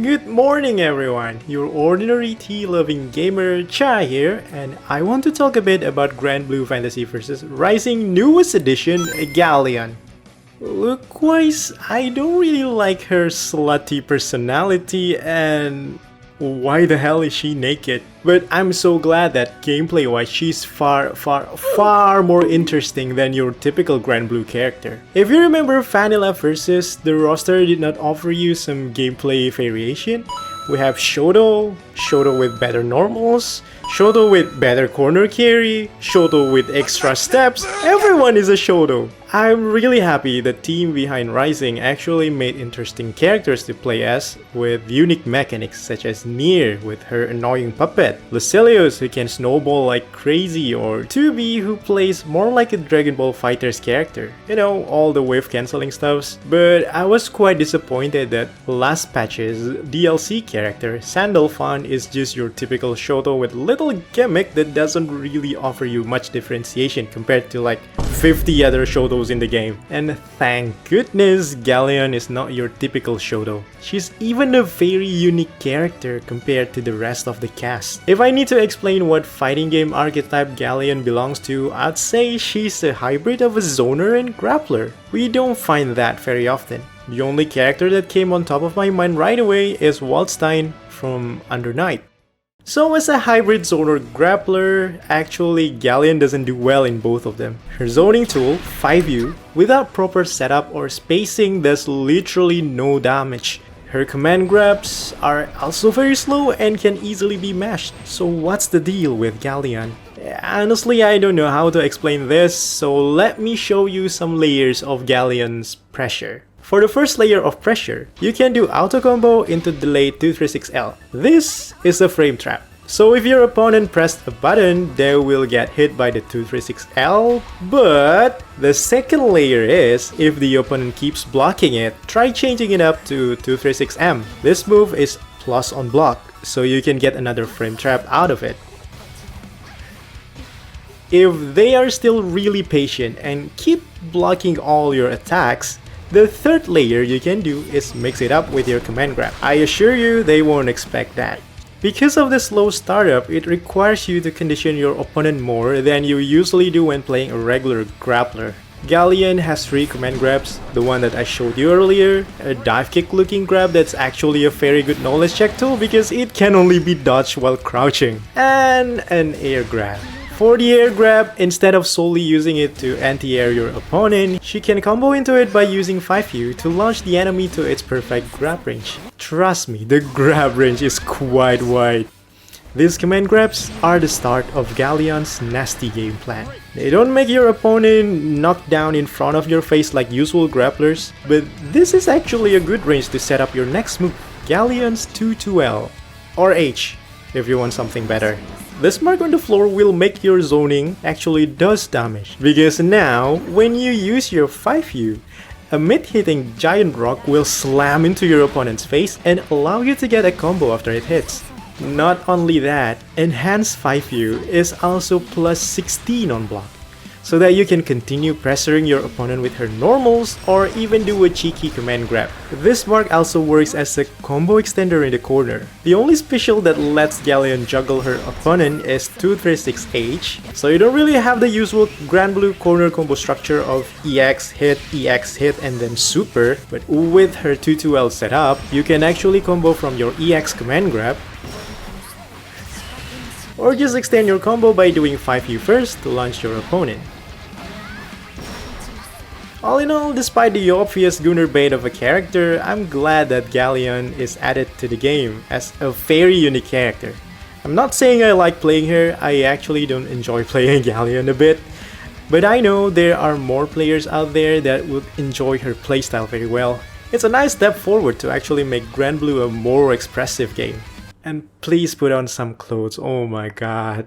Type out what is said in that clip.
Good morning everyone, your ordinary tea-loving gamer Cha here, and I want to talk a bit about Granblue Fantasy Versus Rising newest edition, Galleon. Look-wise, I don't really like her slutty personality and why the hell is she naked? But I'm so glad that gameplay-wise she's far more interesting than your typical Granblue character. If you remember Vanilla Versus, the roster did not offer you some gameplay variation. We have Shoto with better normals, Shoto with better corner carry, Shoto with extra steps. Everyone is a Shoto. I'm really happy the team behind Rising actually made interesting characters to play as with unique mechanics such as Nier with her annoying puppet, Lucilius who can snowball like crazy, or 2B who plays more like a Dragon Ball FighterZ character. You know, all the wave cancelling stuffs. But I was quite disappointed that last patch's DLC character, Sandalphon, is just your typical Shoto with little gimmick that doesn't really offer you much differentiation compared to like 50 other Shotos in the game. And thank goodness Galleon is not your typical Shoto. She's even a very unique character compared to the rest of the cast. If I need to explain what fighting game archetype Galleon belongs to, I'd say she's a hybrid of a zoner and grappler. We don't find that very often. The only character that came on top of my mind right away is Waldstein from Under Night. So as a hybrid zoner grappler, actually Galleon doesn't do well in both of them. Her zoning tool, 5U, without proper setup or spacing does literally no damage. Her command grabs are also very slow and can easily be mashed. So what's the deal with Galleon? Honestly, I don't know how to explain this, so let me show you some layers of Galleon's pressure. For the first layer of pressure, you can do auto combo into delayed 236L. This is a frame trap. So if your opponent pressed a button, they will get hit by the 236L, but the second layer is, if the opponent keeps blocking it, try changing it up to 236M. This move is plus on block, so you can get another frame trap out of it. If they are still really patient and keep blocking all your attacks, the third layer you can do is mix it up with your command grab. I assure you they won't expect that. Because of the slow startup, it requires you to condition your opponent more than you usually do when playing a regular grappler. Galleon has 3 command grabs, the one that I showed you earlier, a dive kick looking grab that's actually a very good knowledge check tool because it can only be dodged while crouching, and an air grab. For the air grab, instead of solely using it to anti-air your opponent, she can combo into it by using 5U to launch the enemy to its perfect grab range. Trust me, the grab range is quite wide. These command grabs are the start of Galleon's nasty game plan. They don't make your opponent knock down in front of your face like usual grapplers, but this is actually a good range to set up your next move, Galleon's 2-2L, or H, if you want something better. This mark on the floor will make your zoning actually does damage, because now when you use your 5U, a mid-hitting giant rock will slam into your opponent's face and allow you to get a combo after it hits. Not only that, enhanced 5U is also plus 16 on block, so that you can continue pressuring your opponent with her normals or even do a cheeky command grab. This mark also works as a combo extender in the corner. The only special that lets Galleon juggle her opponent is 236H, so you don't really have the usual Granblue corner combo structure of EX hit, and then super, but with her 2-2L setup, you can actually combo from your EX command grab, or just extend your combo by doing 5U first to launch your opponent. All in all, despite the obvious Gooner bait of a character, I'm glad that Galleon is added to the game as a very unique character. I'm not saying I like playing her, I actually don't enjoy playing Galleon a bit, but I know there are more players out there that would enjoy her playstyle very well. It's a nice step forward to actually make Granblue a more expressive game. And please put on some clothes, oh my god.